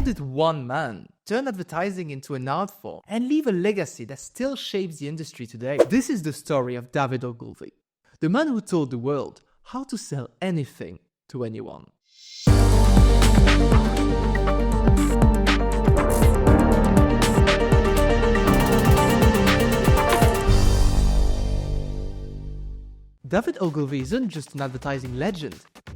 did one man turn advertising into an art form and leave a legacy that still shapes the industry today? This is the story of David Ogilvy, the man who told the world how to sell anything to anyone. David Ogilvy isn't just an advertising legend.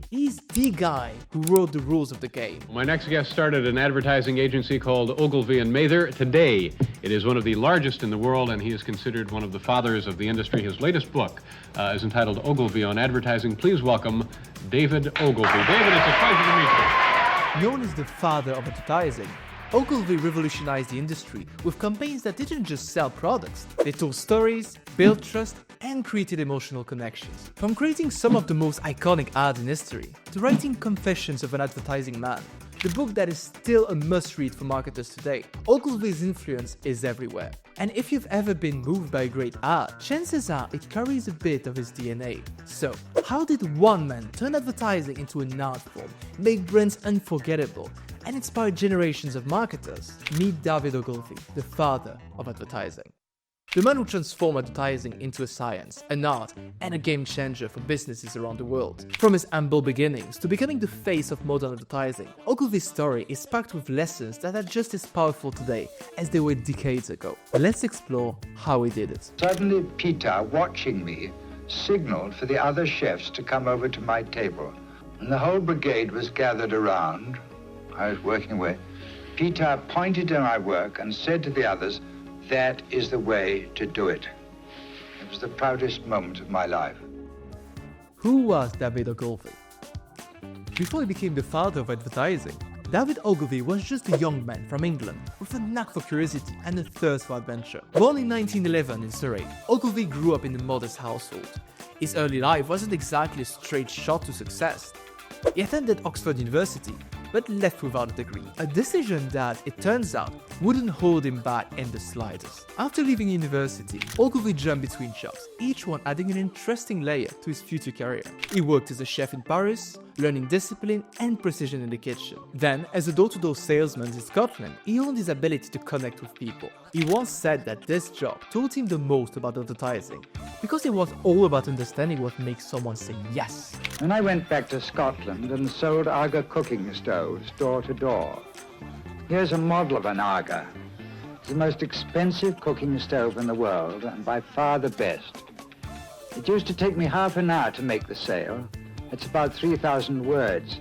He's the guy who wrote the rules of the game. My next guest started an advertising agency called Ogilvy and Mather. Today, it is one of the largest in the world, and he is considered one of the fathers of the industry. His latest book is entitled Ogilvy on Advertising. Please welcome David Ogilvy. David, it's a pleasure to meet you. Known as the father of advertising, Ogilvy revolutionized the industry with campaigns that didn't just sell products. They told stories, built trust, and created emotional connections. From creating some of the most iconic ads in history, to writing Confessions of an Advertising Man, the book that is still a must-read for marketers today, Ogilvy's influence is everywhere. And if you've ever been moved by a great ad, chances are it carries a bit of his DNA. So, how did one man turn advertising into an art form, make brands unforgettable, and inspire generations of marketers? Meet David Ogilvy, the father of advertising. The man who transformed advertising into a science, an art, and a game changer for businesses around the world. From his humble beginnings to becoming the face of modern advertising, Ogilvy's story is packed with lessons that are just as powerful today as they were decades ago. Let's explore how he did it. Suddenly, Peter, watching me, signaled for the other chefs to come over to my table. And the whole brigade was gathered around. I was working away. Peter pointed to my work and said to the others, "That is the way to do it." It was the proudest moment of my life. Who was David Ogilvy? Before he became the father of advertising, David Ogilvy was just a young man from England with a knack for curiosity and a thirst for adventure. Born in 1911 in Surrey, Ogilvy grew up in a modest household. His early life wasn't exactly a straight shot to success. He attended Oxford University, but left without a degree. A decision that, it turns out, wouldn't hold him back in the slightest. After leaving university, Ogilvy jumped between jobs, each one adding an interesting layer to his future career. He worked as a chef in Paris, learning discipline and precision in the kitchen. Then, as a door-to-door salesman in Scotland, he honed his ability to connect with people. He once said that this job taught him the most about advertising, because it was all about understanding what makes someone say yes. And I went back to Scotland and sold Aga cooking stoves door to door. Here's a model of an Aga. It's the most expensive cooking stove in the world and by far the best. It used to take me half an hour to make the sale. It's about 3,000 words.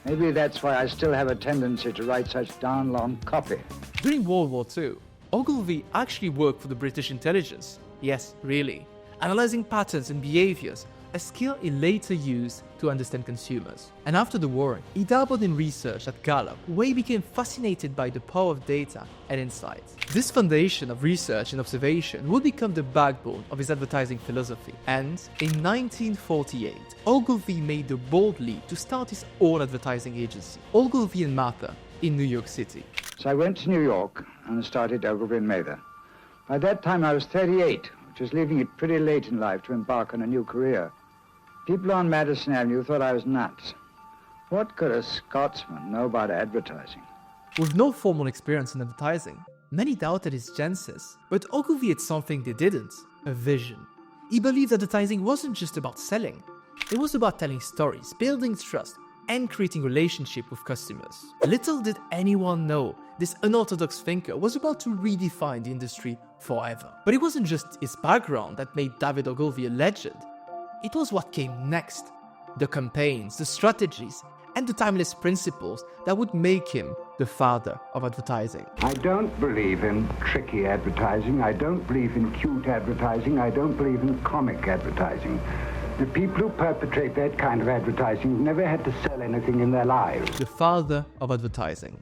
Maybe that's why I still have a tendency to write such darn long copy. During World War II, Ogilvy actually worked for the British intelligence. Yes, really. Analyzing patterns and behaviors, a skill he later used to understand consumers. And after the war, he dabbled in research at Gallup, where he became fascinated by the power of data and insights. This foundation of research and observation would become the backbone of his advertising philosophy. And in 1948, Ogilvy made the bold leap to start his own advertising agency, Ogilvy and Mather, in New York City. So I went to New York and started Ogilvy and Mather. By that time I was 38, which was leaving it pretty late in life to embark on a new career. People on Madison Avenue thought I was nuts. What could a Scotsman know about advertising? With no formal experience in advertising, many doubted his chances. But Ogilvy had something they didn't: a vision. He believed advertising wasn't just about selling. It was about telling stories, building trust, and creating relationships with customers. Little did anyone know this unorthodox thinker was about to redefine the industry forever. But it wasn't just his background that made David Ogilvy a legend. It was what came next: the campaigns, the strategies, and the timeless principles that would make him the father of advertising. I don't believe in tricky advertising. I don't believe in cute advertising. I don't believe in comic advertising. The people who perpetrate that kind of advertising have never had to sell anything in their lives. The father of advertising.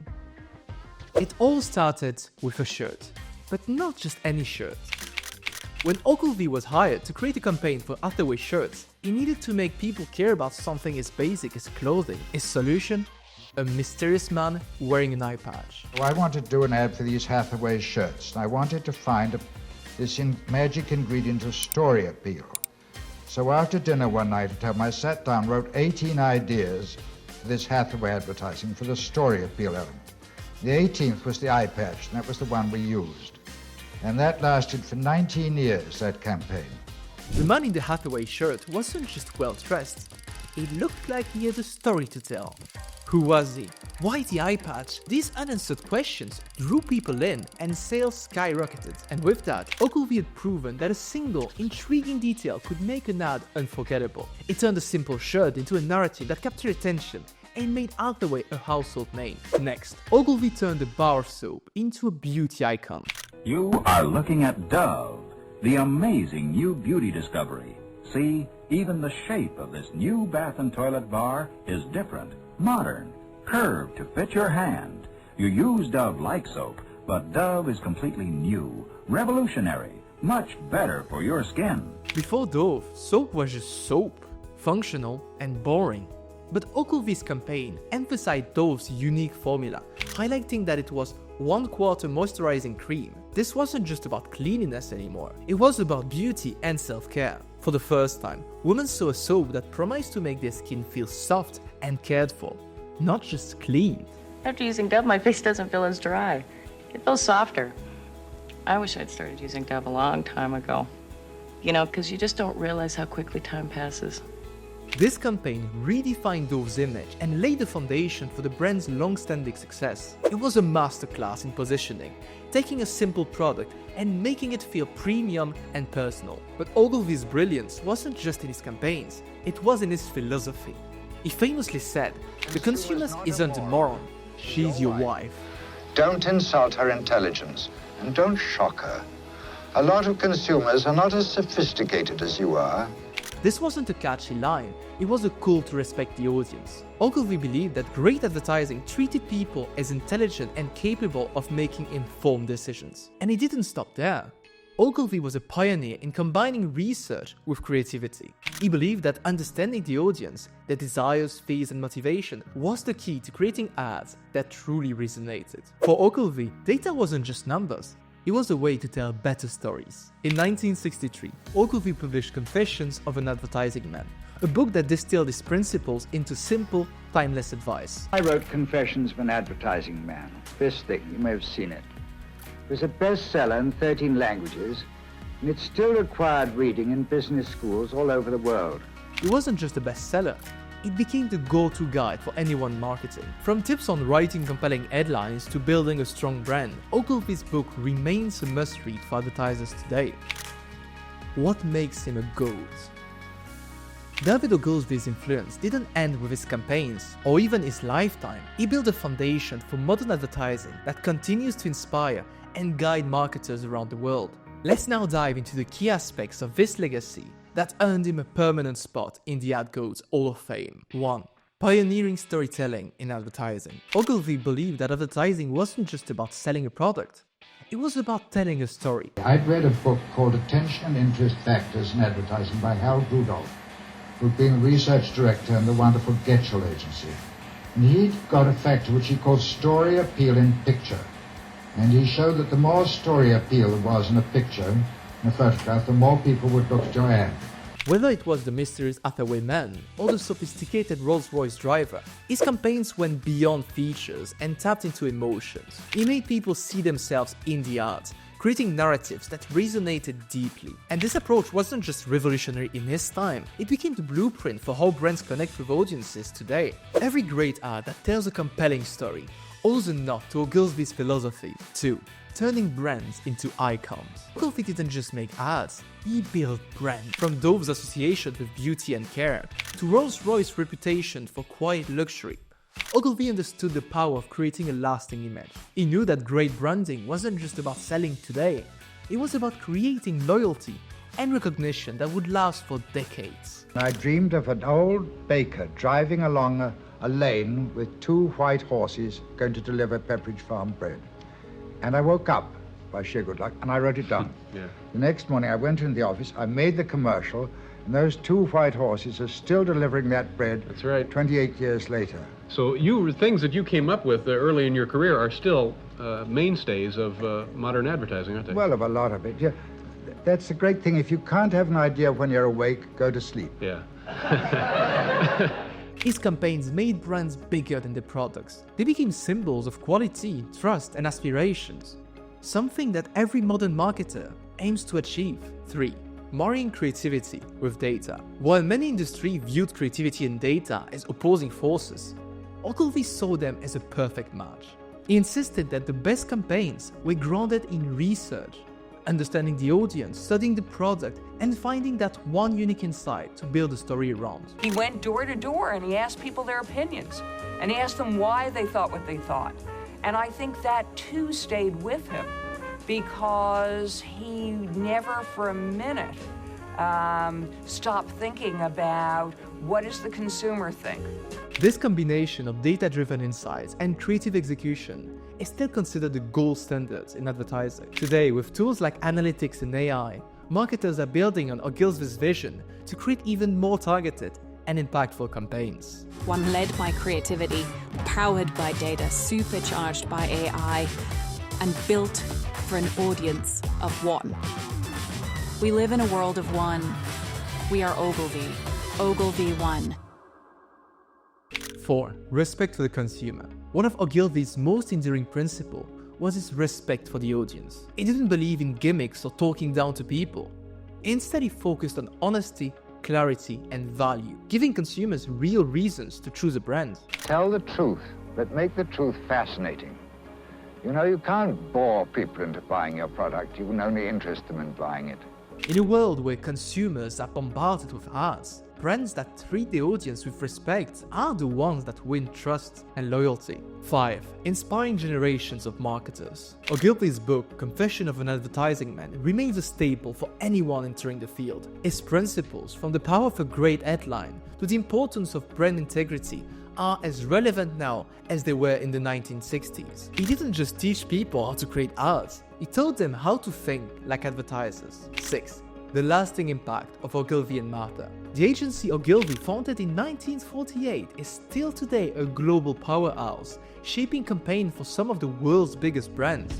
It all started with a shirt, but not just any shirt. When Ogilvy was hired to create a campaign for Hathaway shirts, he needed to make people care about something as basic as clothing. His solution? A mysterious man wearing an eye patch. So I wanted to do an ad for these Hathaway shirts, and I wanted to find this magic ingredient of story appeal. So after dinner one night at home, I sat down, wrote 18 ideas for this Hathaway advertising for the story appeal element. The 18th was the eye patch, and that was the one we used. And that lasted for 19 years, that campaign. The man in the Hathaway shirt wasn't just well dressed. It looked like he had a story to tell. Who was he? Why the eye patch? These unanswered questions drew people in and sales skyrocketed. And with that, Ogilvy had proven that a single, intriguing detail could make an ad unforgettable. It turned a simple shirt into a narrative that captured attention and made Hathaway a household name. Next, Ogilvy turned a bar soap into a beauty icon. You are looking at Dove, the amazing new beauty discovery. See, even the shape of this new bath and toilet bar is different, modern, curved to fit your hand. You use Dove like soap, but Dove is completely new, revolutionary, much better for your skin. Before Dove, soap was just soap, functional and boring. But Ogilvy's campaign emphasized Dove's unique formula, highlighting that it was 1/4 moisturizing cream. This wasn't just about cleanliness anymore, it was about beauty and self-care. For the first time, women saw a soap that promised to make their skin feel soft and cared for, not just clean. After using Dove, my face doesn't feel as dry. It feels softer. I wish I'd started using Dove a long time ago. You know, because you just don't realize how quickly time passes. This campaign redefined Dove's image and laid the foundation for the brand's long-standing success. It was a masterclass in positioning, taking a simple product and making it feel premium and personal. But Ogilvy's brilliance wasn't just in his campaigns, it was in his philosophy. He famously said, "The consumer isn't a moron, she's your wife." Don't insult her intelligence, and don't shock her. A lot of consumers are not as sophisticated as you are. This wasn't a catchy line, it was a call to respect the audience. Ogilvy believed that great advertising treated people as intelligent and capable of making informed decisions. And he didn't stop there. Ogilvy was a pioneer in combining research with creativity. He believed that understanding the audience, their desires, fears and motivation was the key to creating ads that truly resonated. For Ogilvy, data wasn't just numbers. It was a way to tell better stories. In 1963, Ogilvy published Confessions of an Advertising Man, a book that distilled his principles into simple, timeless advice. I wrote Confessions of an Advertising Man. This thing, you may have seen it. It was a bestseller in 13 languages, and it still required reading in business schools all over the world. It wasn't just a bestseller. It became the go-to guide for anyone marketing. From tips on writing compelling headlines to building a strong brand, Ogilvy's book remains a must-read for advertisers today. What makes him a GOAT? David Ogilvy's influence didn't end with his campaigns or even his lifetime. He built a foundation for modern advertising that continues to inspire and guide marketers around the world. Let's now dive into the key aspects of this legacy that earned him a permanent spot in the Ad Goats Hall of Fame. 1. Pioneering storytelling in advertising. Ogilvy believed that advertising wasn't just about selling a product, it was about telling a story. I'd read a book called Attention and Interest Factors in Advertising by Hal Rudolph, who'd been the research director in the wonderful Getchell agency. And he'd got a factor which he called story appeal in picture. And he showed that the more story appeal there was in a picture, in a photograph, the more people would look at your ad. Whether it was the mysterious Hathaway man or the sophisticated Rolls-Royce driver, his campaigns went beyond features and tapped into emotions. He made people see themselves in the ads, creating narratives that resonated deeply. And this approach wasn't just revolutionary in his time, it became the blueprint for how brands connect with audiences today. Every great ad that tells a compelling story owes a nod to Ogilvy's philosophy. 2. Turning brands into icons. Ogilvy didn't just make ads, he built brands. From Dove's association with beauty and care, to Rolls-Royce's reputation for quiet luxury, Ogilvy understood the power of creating a lasting image. He knew that great branding wasn't just about selling today, it was about creating loyalty and recognition that would last for decades. I dreamed of an old baker driving along a lane with 2 white horses going to deliver Pepperidge Farm bread. And I woke up, by sheer good luck, and I wrote it down. Yeah. The next morning I went into the office, I made the commercial, and those 2 white horses are still delivering that bread. That's right. 28 years later. So things that you came up with early in your career are still mainstays of modern advertising, aren't they? Well, of a lot of it, yeah. That's the great thing. If you can't have an idea when you're awake, go to sleep. Yeah. His campaigns made brands bigger than their products. They became symbols of quality, trust, and aspirations. Something that every modern marketer aims to achieve. 3. Marrying creativity with data. While many industries viewed creativity and data as opposing forces, Ogilvy saw them as a perfect match. He insisted that the best campaigns were grounded in research, understanding the audience, studying the product, and finding that one unique insight to build a story around. He went door to door and he asked people their opinions, and he asked them why they thought what they thought. And I think that too stayed with him, because he never for a minute stopped thinking about what does the consumer think. This combination of data-driven insights and creative execution is still considered the gold standard in advertising. Today, with tools like analytics and AI, marketers are building on Ogilvy's vision to create even more targeted and impactful campaigns. One led by creativity, powered by data, supercharged by AI, and built for an audience of one. We live in a world of one. We are Ogilvy. Ogilvy One. 4. Respect for the consumer. One of Ogilvy's most enduring principles was his respect for the audience. He didn't believe in gimmicks or talking down to people. Instead, he focused on honesty, clarity, and value, giving consumers real reasons to choose a brand. Tell the truth, but make the truth fascinating. You know, you can't bore people into buying your product. You can only interest them in buying it. In a world where consumers are bombarded with ads, brands that treat the audience with respect are the ones that win trust and loyalty. 5. Inspiring generations of marketers. Ogilvy's book, Confession of an Advertising Man, remains a staple for anyone entering the field. His principles, from the power of a great headline to the importance of brand integrity, are as relevant now as they were in the 1960s. He didn't just teach people how to create ads, he taught them how to think like advertisers. 6. The lasting impact of Ogilvy and Mather. The agency Ogilvy, founded in 1948, is still today a global powerhouse, shaping campaigns for some of the world's biggest brands.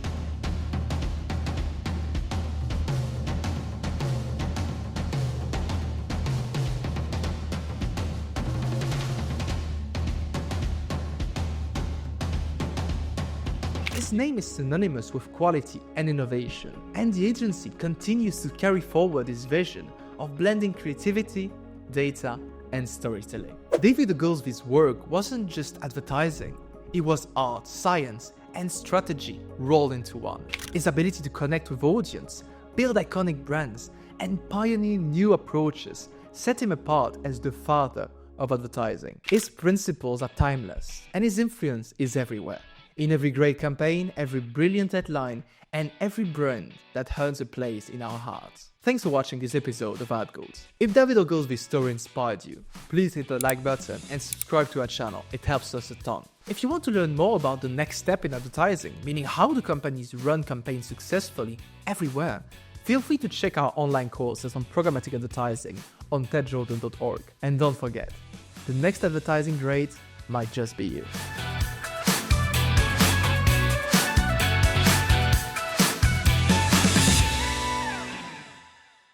His name is synonymous with quality and innovation, and the agency continues to carry forward his vision of blending creativity, data, and storytelling. David Ogilvy's work wasn't just advertising, it was art, science, and strategy rolled into one. His ability to connect with audience, build iconic brands, and pioneer new approaches set him apart as the father of advertising. His principles are timeless, and his influence is everywhere. In every great campaign, every brilliant headline, and every brand that earns a place in our hearts. Thanks for watching this episode of Ad Goals. If David Ogilvy's story inspired you, please hit the like button and subscribe to our channel. It helps us a ton. If you want to learn more about the next step in advertising, meaning how do companies run campaigns successfully everywhere, feel free to check our online courses on programmatic advertising on tedjordan.org. And don't forget, the next advertising great might just be you.